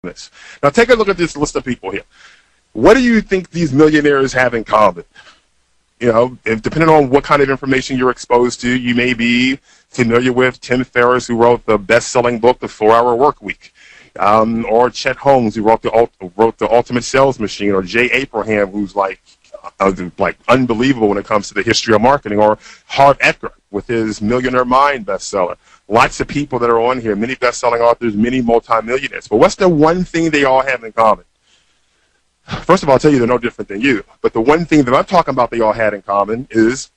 this. Now take a look at this list of people here. What do you think these millionaires have in common? You know, if, depending on what kind of information you're exposed to, you may be familiar with Tim Ferriss, who wrote the best-selling book, The 4-Hour Workweek, or Chet Holmes, who wrote the Ultimate Sales Machine, or Jay Abraham, who's like unbelievable when it comes to the history of marketing, or Harv Eker with his Millionaire Mind bestseller. Lots of people that are on here, many best-selling authors, many multimillionaires. But what's the one thing they all have in common? First of all, I'll tell you they're no different than you. But the one thing that I'm talking about they all had in common is,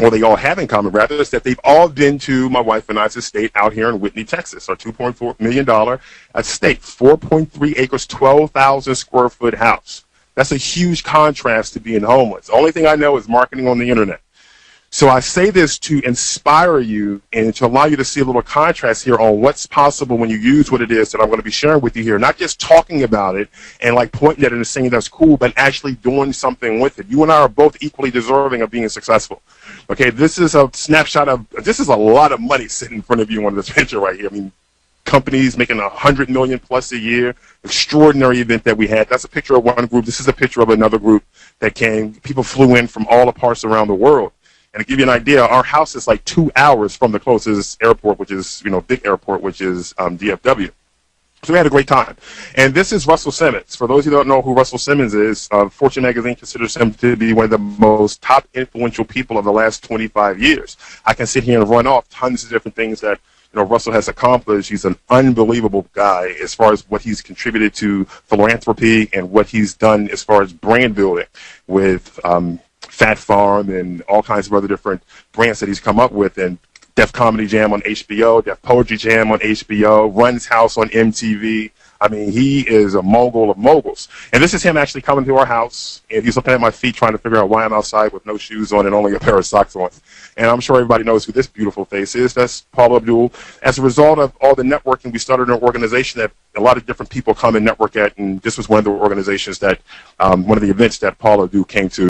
or they all have in common rather, is that they've all been to my wife and I's estate out here in Whitney, Texas, our $2.4 million estate, 4.3 acres, 12,000 square foot house. That's a huge contrast to being homeless. The only thing I know is marketing on the internet. So I say this to inspire you and to allow you to see a little contrast here on what's possible when you use what it is that I'm going to be sharing with you here. Not just talking about it and like pointing at it and saying that's cool, but actually doing something with it. You and I are both equally deserving of being successful. Okay, this is a snapshot of, this is a lot of money sitting in front of you on this picture right here. I mean, companies making $100 million plus a year, extraordinary event that we had. That's a picture of one group. This is a picture of another group that came. People flew in from all the parts around the world. And to give you an idea, our house is like 2 hours from the closest airport, which is, you know, big airport, which is DFW. So we had a great time. And this is Russell Simmons. For those who don't know who Russell Simmons is, Fortune magazine considers him to be one of the most top influential people of the last 25 years. I can sit here and run off tons of different things that, you know, Russell has accomplished. He's an unbelievable guy as far as what he's contributed to philanthropy and what he's done as far as brand building with Fat Farm and all kinds of other different brands that he's come up with, and Def Comedy Jam on HBO, Def Poetry Jam on HBO, runs House on MTV. I mean, he is a mogul of moguls. And this is him actually coming to our house, and he's looking at my feet trying to figure out why I'm outside with no shoes on and only a pair of socks on. And I'm sure everybody knows who this beautiful face is. That's Paula Abdul. As a result of all the networking, we started an organization that a lot of different people come and network at, and this was one of the organizations that, one of the events that Paula Abdul came to.